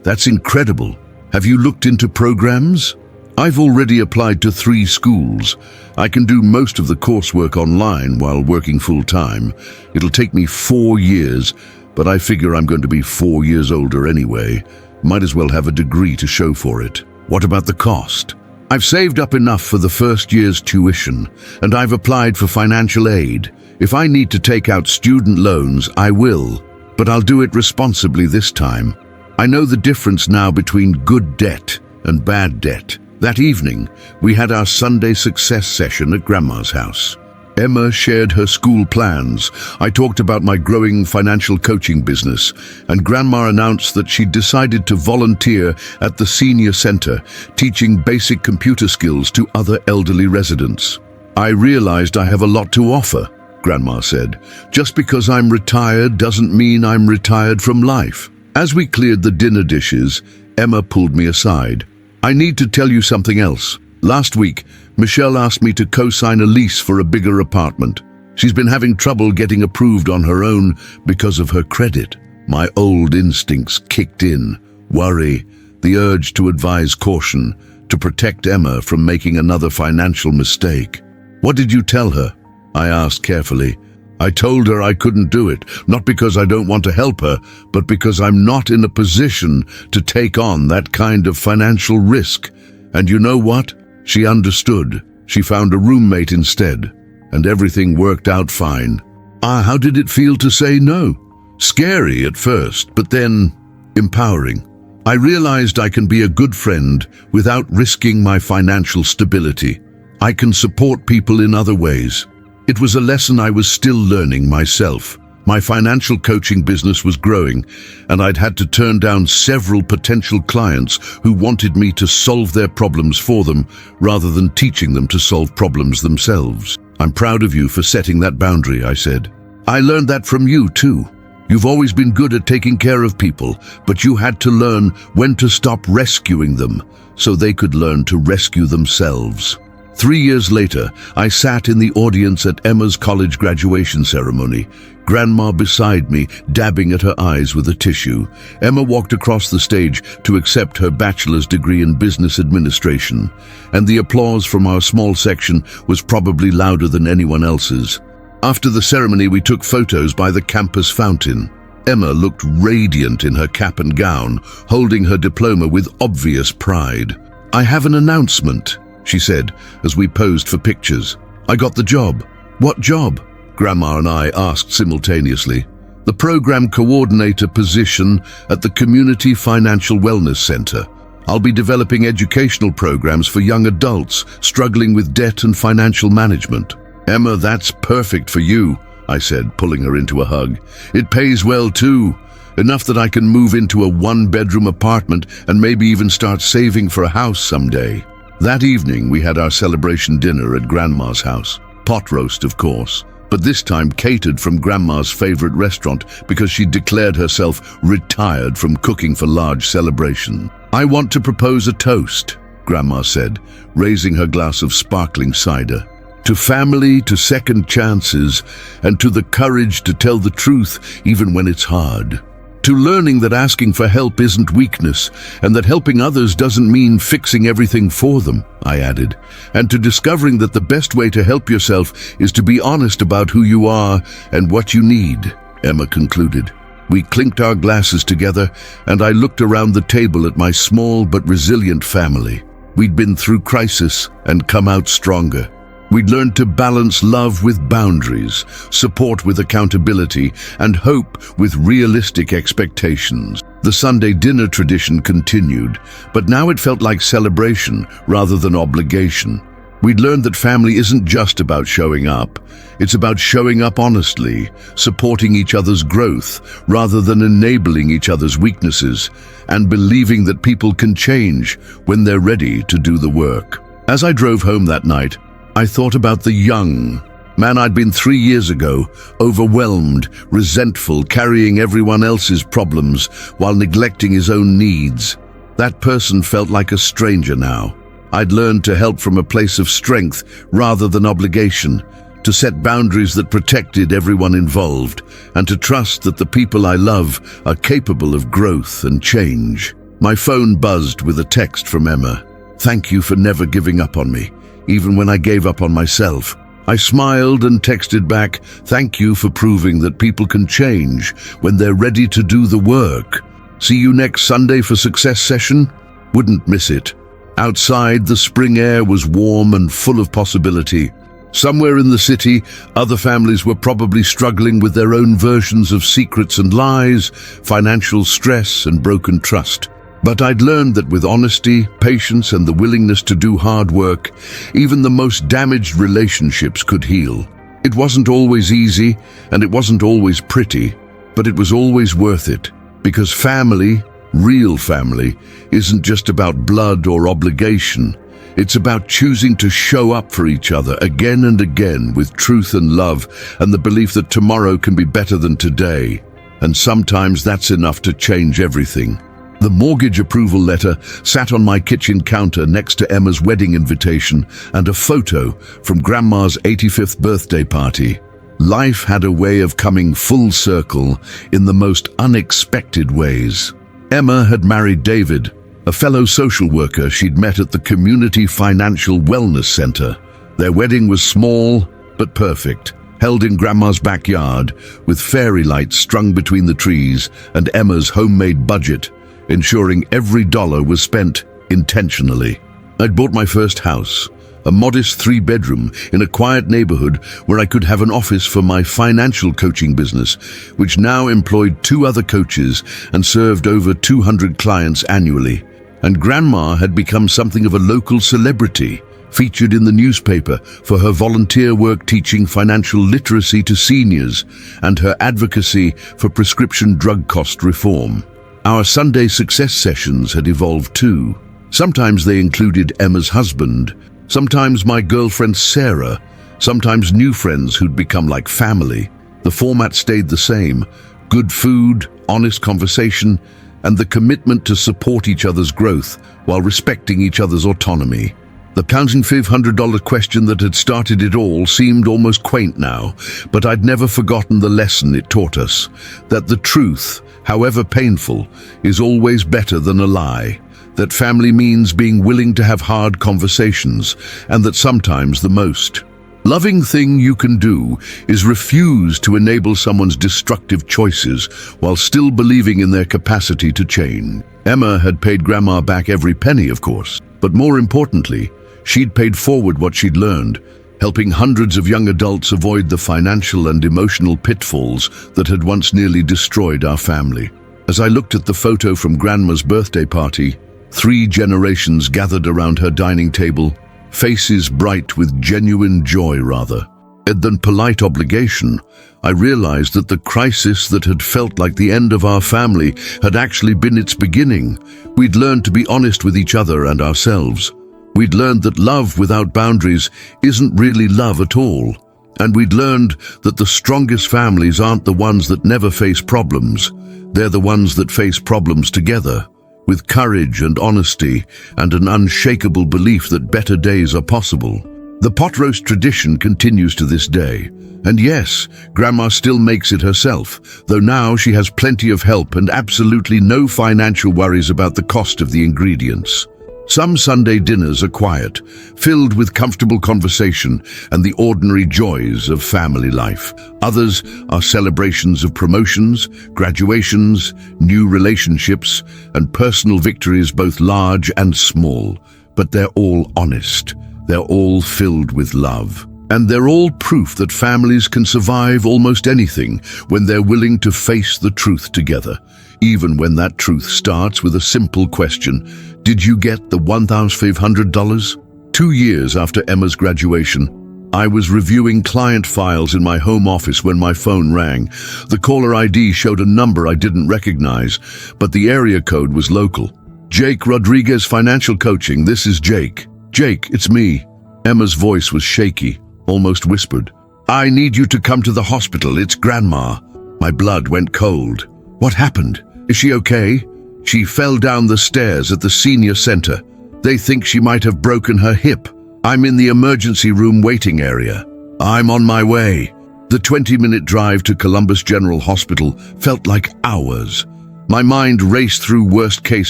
S1: That's incredible. Have you looked into programs?" "I've already applied to 3 schools. I can do most of the coursework online while working full-time. It'll take me 4 years, but I figure I'm going to be 4 years older anyway. Might as well have a degree to show for it." "What about the cost?" "I've saved up enough for the first year's tuition, and I've applied for financial aid. If I need to take out student loans, I will, but I'll do it responsibly this time. I know the difference now between good debt and bad debt." That evening, we had our Sunday success session at Grandma's house. Emma shared her school plans. I talked about my growing financial coaching business, and Grandma announced that she'd decided to volunteer at the senior center, teaching basic computer skills to other elderly residents. "I realized I have a lot to offer," Grandma said. "Just because I'm retired doesn't mean I'm retired from life." As we cleared the dinner dishes, Emma pulled me aside. "I need to tell you something else. Last week, Michelle asked me to co-sign a lease for a bigger apartment. She's been having trouble getting approved on her own because of her credit." My old instincts kicked in. Worry, the urge to advise caution, to protect Emma from making another financial mistake. "What did you tell her?" I asked carefully. "I told her I couldn't do it, not because I don't want to help her, but because I'm not in a position to take on that kind of financial risk. And you know what? She understood. She found a roommate instead, and everything worked out fine." How did it feel to say no?" "Scary at first, but then empowering. I realized I can be a good friend without risking my financial stability. I can support people in other ways." It was a lesson I was still learning myself. My financial coaching business was growing, and I'd had to turn down several potential clients who wanted me to solve their problems for them rather than teaching them to solve problems themselves. "I'm proud of you for setting that boundary," I said. "I learned that from you too. You've always been good at taking care of people, but you had to learn when to stop rescuing them so they could learn to rescue themselves." 3 years later, I sat in the audience at Emma's college graduation ceremony, Grandma beside me, dabbing at her eyes with a tissue. Emma walked across the stage to accept her bachelor's degree in business administration, and the applause from our small section was probably louder than anyone else's. After the ceremony, we took photos by the campus fountain. Emma looked radiant in her cap and gown, holding her diploma with obvious pride. "I have an announcement," she said as we posed for pictures. "I got the job." "What job?" Grandma and I asked simultaneously. "The program coordinator position at the Community Financial Wellness Center. I'll be developing educational programs for young adults struggling with debt and financial management." "Emma, that's perfect for you," I said, pulling her into a hug. "It pays well too. Enough that I can move into a 1-bedroom apartment and maybe even start saving for a house someday." That evening, we had our celebration dinner at Grandma's house. Pot roast, of course, but this time catered from Grandma's favorite restaurant because she declared herself retired from cooking for large celebration. "I want to propose a toast," Grandma said, raising her glass of sparkling cider. "To family, to second chances, and to the courage to tell the truth even when it's hard. To learning that asking for help isn't weakness, and that helping others doesn't mean fixing everything for them," I added. "And to discovering that the best way to help yourself is to be honest about who you are and what you need," Emma concluded. We clinked our glasses together, and I looked around the table at my small but resilient family. We'd been through crisis and come out stronger. We'd learned to balance love with boundaries, support with accountability, and hope with realistic expectations. The Sunday dinner tradition continued, but now it felt like celebration rather than obligation. We'd learned that family isn't just about showing up. It's about showing up honestly, supporting each other's growth rather than enabling each other's weaknesses, and believing that people can change when they're ready to do the work. As I drove home that night, I thought about the young man I'd been 3 years ago, overwhelmed, resentful, carrying everyone else's problems while neglecting his own needs. That person felt like a stranger now. I'd learned to help from a place of strength rather than obligation, to set boundaries that protected everyone involved, and to trust that the people I love are capable of growth and change. My phone buzzed with a text from Emma. "Thank you for never giving up on me, even when I gave up on myself." I smiled and texted back, "Thank you for proving that people can change when they're ready to do the work. See you next Sunday for Success Session? Wouldn't miss it." Outside, the spring air was warm and full of possibility. Somewhere in the city, other families were probably struggling with their own versions of secrets and lies, financial stress and broken trust. But I'd learned that with honesty, patience, and the willingness to do hard work, even the most damaged relationships could heal. It wasn't always easy, and it wasn't always pretty, but it was always worth it. Because family, real family, isn't just about blood or obligation. It's about choosing to show up for each other again and again with truth and love, and the belief that tomorrow can be better than today. And sometimes that's enough to change everything. The mortgage approval letter sat on my kitchen counter next to Emma's wedding invitation and a photo from Grandma's 85th birthday party. Life had a way of coming full circle in the most unexpected ways. Emma had married David, a fellow social worker she'd met at the Community Financial Wellness Center. Their wedding was small but perfect, held in Grandma's backyard with fairy lights strung between the trees and Emma's homemade budget, ensuring every dollar was spent intentionally. I'd bought my first house, a modest 3-bedroom in a quiet neighborhood where I could have an office for my financial coaching business, which now employed 2 other coaches and served over 200 clients annually. And Grandma had become something of a local celebrity, featured in the newspaper for her volunteer work teaching financial literacy to seniors and her advocacy for prescription drug cost reform. Our Sunday success sessions had evolved too. Sometimes they included Emma's husband, sometimes my girlfriend Sarah, sometimes new friends who'd become like family. The format stayed the same: good food, honest conversation, and the commitment to support each other's growth while respecting each other's autonomy. The $1,500 question that had started it all seemed almost quaint now, but I'd never forgotten the lesson it taught us, that the truth, however painful, is always better than a lie, that family means being willing to have hard conversations, and that sometimes the most loving thing you can do is refuse to enable someone's destructive choices while still believing in their capacity to change. Emma had paid Grandma back every penny, of course, but more importantly, she'd paid forward what she'd learned, helping hundreds of young adults avoid the financial and emotional pitfalls that had once nearly destroyed our family. As I looked at the photo from Grandma's birthday party, 3 generations gathered around her dining table, faces bright with genuine joy rather than polite obligation, I realized that the crisis that had felt like the end of our family had actually been its beginning. We'd learned to be honest with each other and ourselves. We'd learned that love without boundaries isn't really love at all. And we'd learned that the strongest families aren't the ones that never face problems. They're the ones that face problems together, with courage and honesty and an unshakable belief that better days are possible. The pot roast tradition continues to this day. And yes, Grandma still makes it herself, though now she has plenty of help and absolutely no financial worries about the cost of the ingredients. Some Sunday dinners are quiet, filled with comfortable conversation and the ordinary joys of family life. Others are celebrations of promotions, graduations, new relationships, and personal victories both large and small. But they're all honest. They're all filled with love. And they're all proof that families can survive almost anything when they're willing to face the truth together, even when that truth starts with a simple question: did you get the $1,500? 2 years after Emma's graduation, I was reviewing client files in my home office when my phone rang. The caller ID showed a number I didn't recognize, but the area code was local. Jake Rodriguez Financial Coaching, this is Jake. Jake, it's me. Emma's voice was shaky, almost whispered. I need you to come to the hospital. It's Grandma. My blood went cold. What happened? Is she okay? She fell down the stairs at the senior center. They think she might have broken her hip. I'm in the emergency room waiting area. I'm on my way. The 20-minute drive to Columbus General Hospital felt like hours. My mind raced through worst-case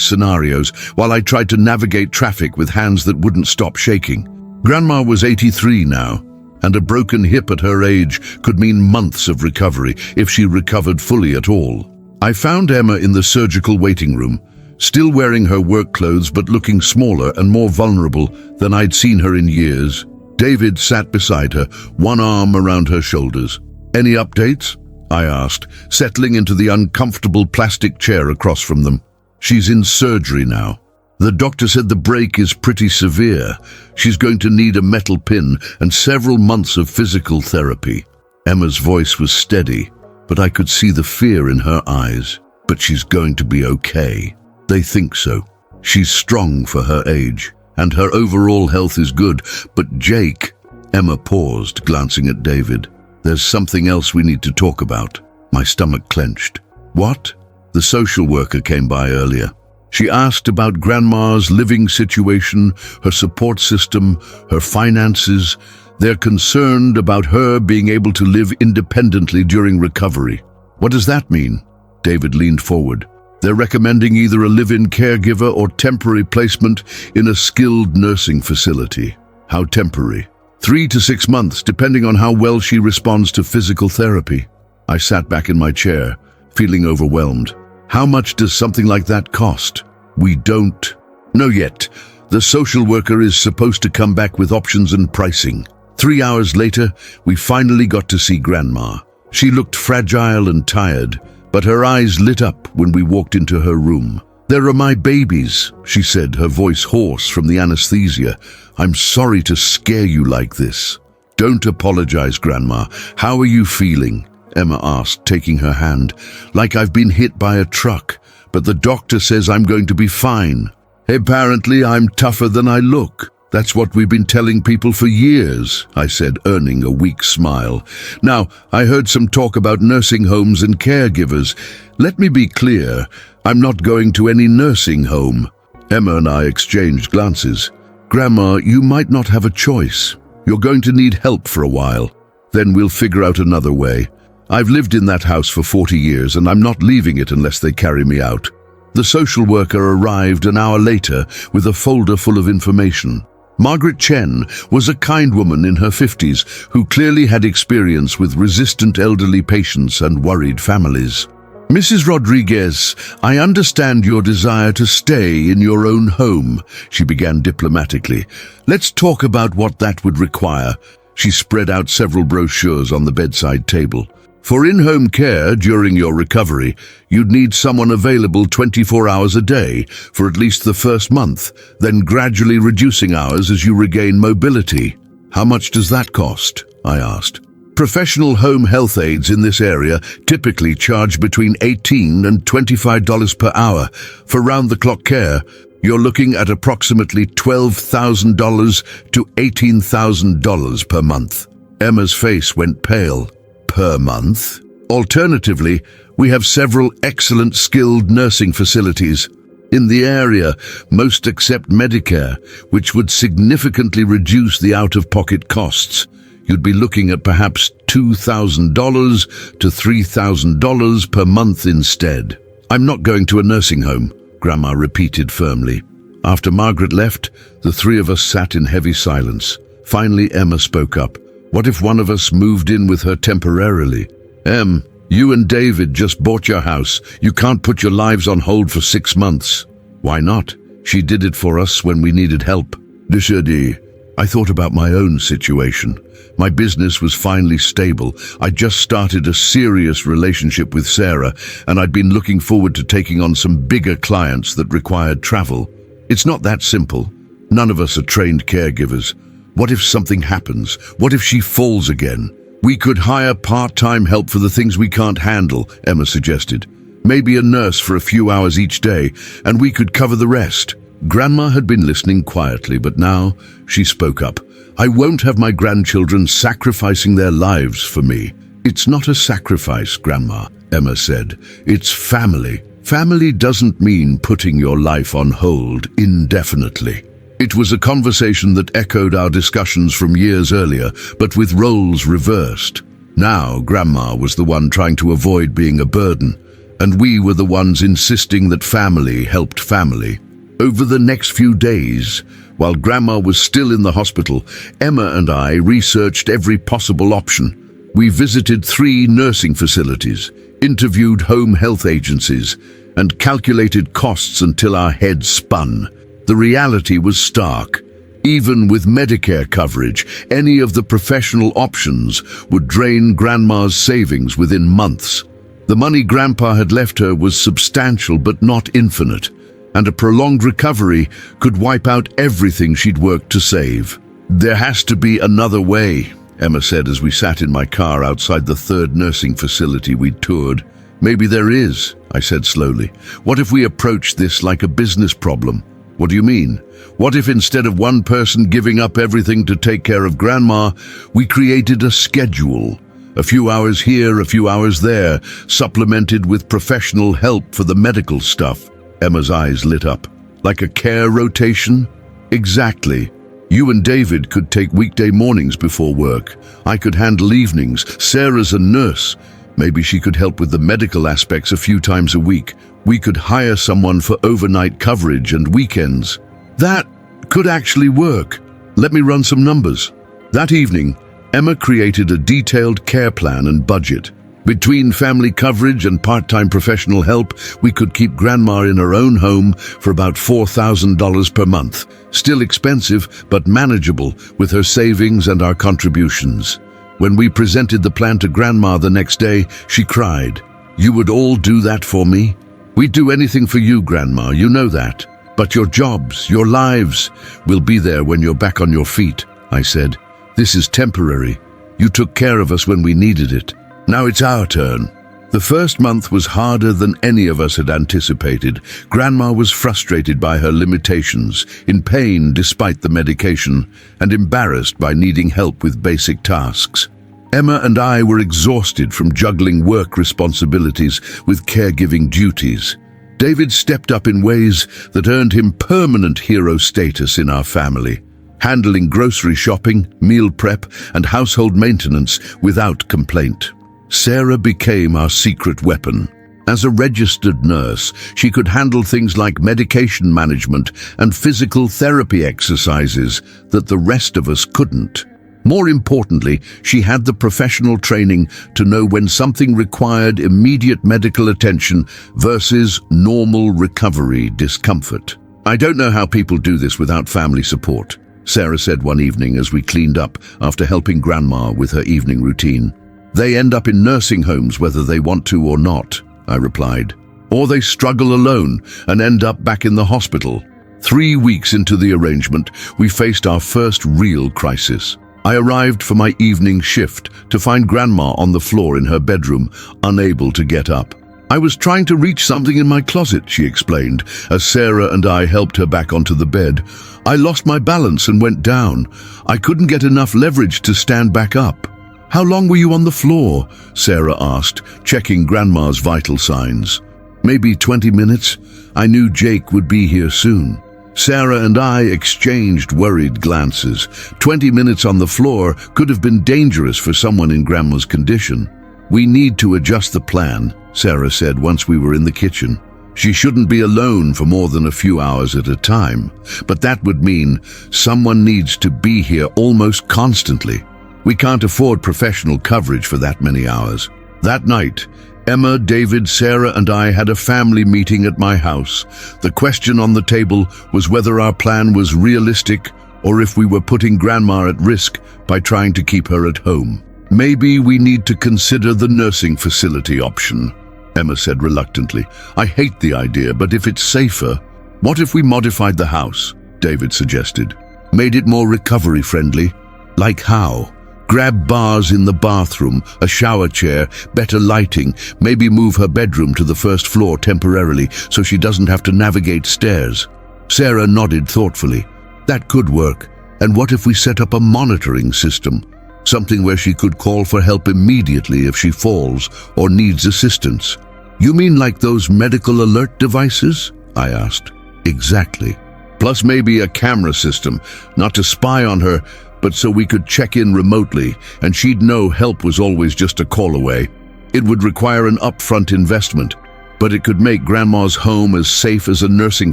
S1: scenarios while I tried to navigate traffic with hands that wouldn't stop shaking. Grandma was 83 now, and a broken hip at her age could mean months of recovery if she recovered fully at all. I found Emma in the surgical waiting room, still wearing her work clothes but looking smaller and more vulnerable than I'd seen her in years. David sat beside her, one arm around her shoulders. Any updates? I asked, settling into the uncomfortable plastic chair across from them. She's in surgery now. The doctor said the break is pretty severe. She's going to need a metal pin and several months of physical therapy. Emma's voice was steady, but I could see the fear in her eyes. But she's going to be okay. They think so. She's strong for her age, and her overall health is good. But Jake... Emma paused, glancing at David. There's something else we need to talk about. My stomach clenched. What? The social worker came by earlier. She asked about Grandma's living situation, her support system, her finances. They're concerned about her being able to live independently during recovery. What does that mean? David leaned forward. They're recommending either a live-in caregiver or temporary placement in a skilled nursing facility. How temporary? 3 to 6 months, depending on how well she responds to physical therapy. I sat back in my chair, feeling overwhelmed. How much does something like that cost? We don't know yet. The social worker is supposed to come back with options and pricing. 3 hours later, we finally got to see Grandma. She looked fragile and tired, but her eyes lit up when we walked into her room. There are my babies, she said, her voice hoarse from the anesthesia. I'm sorry to scare you like this. Don't apologize, Grandma. How are you feeling? Emma asked, taking her hand. Like I've been hit by a truck, but the doctor says I'm going to be fine. Apparently, I'm tougher than I look. That's what we've been telling people for years, I said, earning a weak smile. Now, I heard some talk about nursing homes and caregivers. Let me be clear, I'm not going to any nursing home. Emma and I exchanged glances. Grandma, you might not have a choice. You're going to need help for a while. Then we'll figure out another way. I've lived in that house for 40 years and I'm not leaving it unless they carry me out. The social worker arrived an hour later with a folder full of information. Margaret Chen was a kind woman in her 50s who clearly had experience with resistant elderly patients and worried families. Mrs. Rodriguez, I understand your desire to stay in your own home, she began diplomatically. Let's talk about what that would require. She spread out several brochures on the bedside table. For in-home care during your recovery, you'd need someone available 24 hours a day for at least the first month, then gradually reducing hours as you regain mobility. How much does that cost? I asked. Professional home health aides in this area typically charge between $18 and $25 per hour. For round-the-clock care, you're looking at approximately $12,000 to $18,000 per month. Emma's face went pale. Per month? Alternatively, we have several excellent skilled nursing facilities. In the area, most accept Medicare, which would significantly reduce the out-of-pocket costs. You'd be looking at perhaps $2,000 to $3,000 per month instead. I'm not going to a nursing home, Grandma repeated firmly. After Margaret left, the three of us sat in heavy silence. Finally, Emma spoke up. What if one of us moved in with her temporarily? Em, you and David just bought your house. You can't put your lives on hold for 6 months. Why not? She did it for us when we needed help. Décidé. I thought about my own situation. My business was finally stable. I'd just started a serious relationship with Sarah, and I'd been looking forward to taking on some bigger clients that required travel. It's not that simple. None of us are trained caregivers. What if something happens? What if she falls again? We could hire part-time help for the things we can't handle, Emma suggested. Maybe a nurse for a few hours each day, and we could cover the rest. Grandma had been listening quietly, but now she spoke up. "I won't have my grandchildren sacrificing their lives for me." "It's not a sacrifice, Grandma," Emma said. "It's family. Family doesn't mean putting your life on hold indefinitely." It was a conversation that echoed our discussions from years earlier, but with roles reversed. Now Grandma was the one trying to avoid being a burden, and we were the ones insisting that family helped family. Over the next few days, while Grandma was still in the hospital, Emma and I researched every possible option. We visited 3 nursing facilities, interviewed home health agencies, and calculated costs until our heads spun. The reality was stark. Even with Medicare coverage, any of the professional options would drain Grandma's savings within months. The money Grandpa had left her was substantial but not infinite, and a prolonged recovery could wipe out everything she'd worked to save. "There has to be another way," Emma said as we sat in my car outside the 3rd nursing facility we'd toured. "Maybe there is," I said slowly. "What if we approach this like a business problem?" "What do you mean?" "What if instead of one person giving up everything to take care of Grandma, we created a schedule? A few hours here, a few hours there, supplemented with professional help for the medical stuff." Emma's eyes lit up. "Like a care rotation?" "Exactly. You and David could take weekday mornings before work. I could handle evenings. Sarah's a nurse. Maybe she could help with the medical aspects a few times a week. We could hire someone for overnight coverage and weekends." "That could actually work. Let me run some numbers." That evening, Emma created a detailed care plan and budget. Between family coverage and part-time professional help, we could keep Grandma in her own home for about $4,000 per month. Still expensive, but manageable with her savings and our contributions. When we presented the plan to Grandma the next day, she cried, "You would all do that for me?" "We'd do anything for you, Grandma, you know that. But your jobs, your lives, will be there when you're back on your feet," I said. "This is temporary. You took care of us when we needed it. Now it's our turn." The first month was harder than any of us had anticipated. Grandma was frustrated by her limitations, in pain despite the medication, and embarrassed by needing help with basic tasks. Emma and I were exhausted from juggling work responsibilities with caregiving duties. David stepped up in ways that earned him permanent hero status in our family, handling grocery shopping, meal prep, and household maintenance without complaint. Sarah became our secret weapon. As a registered nurse, she could handle things like medication management and physical therapy exercises that the rest of us couldn't. More importantly, she had the professional training to know when something required immediate medical attention versus normal recovery discomfort. "I don't know how people do this without family support," Sarah said one evening as we cleaned up after helping Grandma with her evening routine. "They end up in nursing homes whether they want to or not," I replied. "Or they struggle alone and end up back in the hospital." 3 weeks into the arrangement, we faced our first real crisis. I arrived for my evening shift to find Grandma on the floor in her bedroom, unable to get up. "I was trying to reach something in my closet," she explained, as Sarah and I helped her back onto the bed. "I lost my balance and went down. I couldn't get enough leverage to stand back up." "How long were you on the floor?" Sarah asked, checking Grandma's vital signs. "Maybe 20 minutes. I knew Jake would be here soon." Sarah and I exchanged worried glances. 20 minutes on the floor could have been dangerous for someone in Grandma's condition. "We need to adjust the plan," Sarah said once we were in the kitchen. "She shouldn't be alone for more than a few hours at a time, but that would mean someone needs to be here almost constantly. We can't afford professional coverage for that many hours." That night, Emma, David, Sarah, and I had a family meeting at my house. The question on the table was whether our plan was realistic or if we were putting Grandma at risk by trying to keep her at home. "Maybe we need to consider the nursing facility option," Emma said reluctantly. "I hate the idea, but if it's safer..." "What if we modified the house?" David suggested. "Made it more recovery-friendly?" "Like how?" "Grab bars in the bathroom, a shower chair, better lighting, maybe move her bedroom to the first floor temporarily so she doesn't have to navigate stairs." Sarah nodded thoughtfully. That could work. And what if we set up a monitoring system? Something where she could call for help immediately if she falls or needs assistance. You mean like those medical alert devices? I asked. Exactly. Plus maybe a camera system, not to spy on her, but so we could check in remotely and she'd know help was always just a call away. It would require an upfront investment, but it could make Grandma's home as safe as a nursing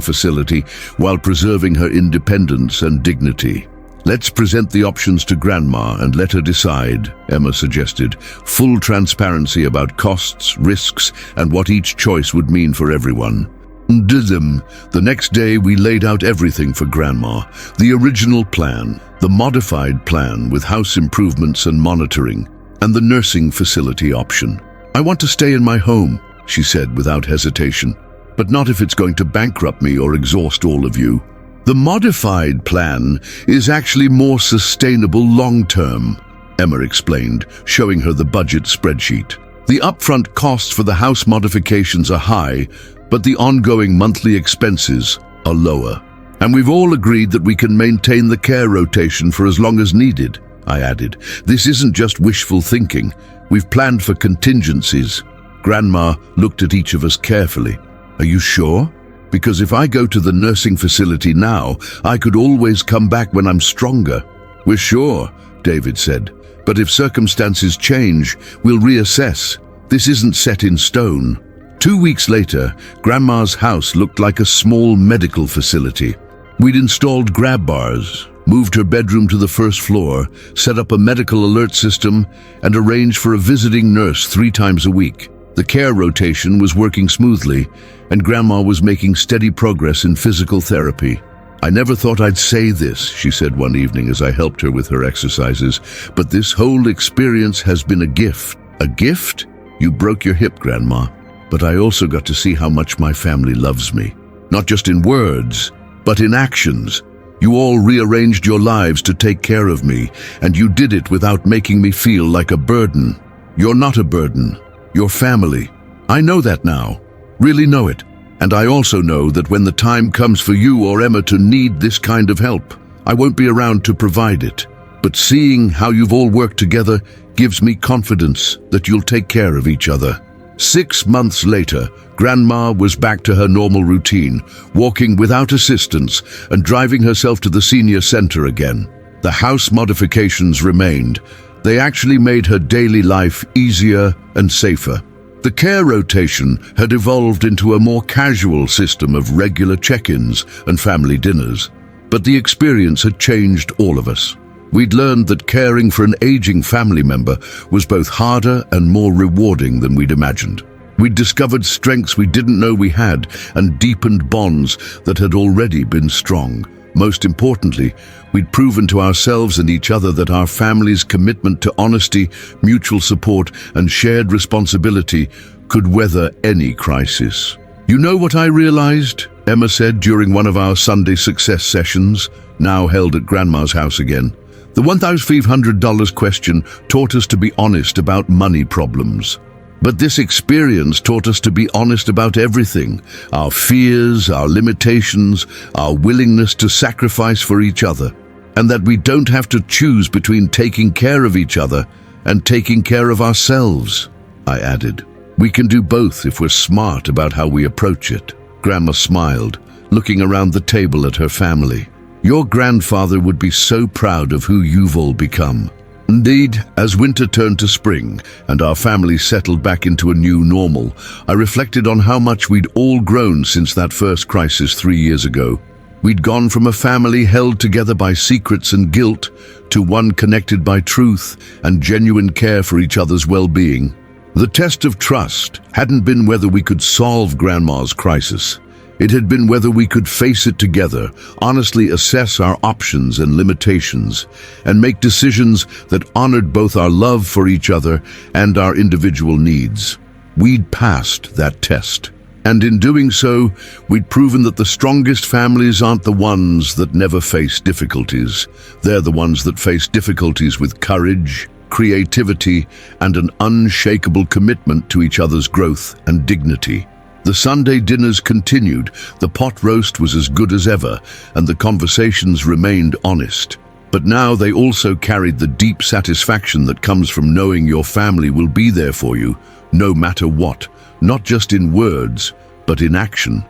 S1: facility while preserving her independence and dignity. Let's present the options to Grandma and let her decide, Emma suggested. Full transparency about costs, risks, and what each choice would mean for everyone. The next day we laid out everything for Grandma. The original plan, the modified plan with house improvements and monitoring, and the nursing facility option. I want to stay in my home, she said without hesitation, but not if it's going to bankrupt me or exhaust all of you. The modified plan is actually more sustainable long-term, Emma explained, showing her the budget spreadsheet. The upfront costs for the house modifications are high, but the ongoing monthly expenses are lower. And we've all agreed that we can maintain the care rotation for as long as needed, I added. This isn't just wishful thinking. We've planned for contingencies. Grandma looked at each of us carefully. Are you sure? Because if I go to the nursing facility now, I could always come back when I'm stronger. We're sure, David said. But if circumstances change, we'll reassess. This isn't set in stone. 2 weeks later, Grandma's house looked like a small medical facility. We'd installed grab bars, moved her bedroom to the first floor, set up a medical alert system, and arranged for a visiting nurse 3 times a week. The care rotation was working smoothly, and Grandma was making steady progress in physical therapy. I never thought I'd say this, she said one evening as I helped her with her exercises, but this whole experience has been a gift. A gift? You broke your hip, Grandma. But I also got to see how much my family loves me. Not just in words, but in actions. You all rearranged your lives to take care of me, and you did it without making me feel like a burden. You're not a burden. You're family. I know that now. Really know it. And I also know that when the time comes for you or Emma to need this kind of help, I won't be around to provide it. But seeing how you've all worked together gives me confidence that you'll take care of each other. 6 months later, Grandma was back to her normal routine, walking without assistance and driving herself to the senior center again. The house modifications remained. They actually made her daily life easier and safer. The care rotation had evolved into a more casual system of regular check-ins and family dinners. But the experience had changed all of us. We'd learned that caring for an aging family member was both harder and more rewarding than we'd imagined. We'd discovered strengths we didn't know we had and deepened bonds that had already been strong. Most importantly, we'd proven to ourselves and each other that our family's commitment to honesty, mutual support, and shared responsibility could weather any crisis. You know what I realized? Emma said during one of our Sunday success sessions, now held at Grandma's house again. The $1,500 question taught us to be honest about money problems. But this experience taught us to be honest about everything, our fears, our limitations, our willingness to sacrifice for each other, and that we don't have to choose between taking care of each other and taking care of ourselves, I added. We can do both if we're smart about how we approach it. Grandma smiled, looking around the table at her family. Your grandfather would be so proud of who you've all become. Indeed, as winter turned to spring and our family settled back into a new normal, I reflected on how much we'd all grown since that first crisis 3 years ago. We'd gone from a family held together by secrets and guilt to one connected by truth and genuine care for each other's well-being. The test of trust hadn't been whether we could solve Grandma's crisis. It had been whether we could face it together, honestly assess our options and limitations, and make decisions that honored both our love for each other and our individual needs. We'd passed that test. And in doing so, we'd proven that the strongest families aren't the ones that never face difficulties. They're the ones that face difficulties with courage, creativity, and an unshakable commitment to each other's growth and dignity. The Sunday dinners continued, the pot roast was as good as ever, and the conversations remained honest. But now they also carried the deep satisfaction that comes from knowing your family will be there for you, no matter what, not just in words, but in action.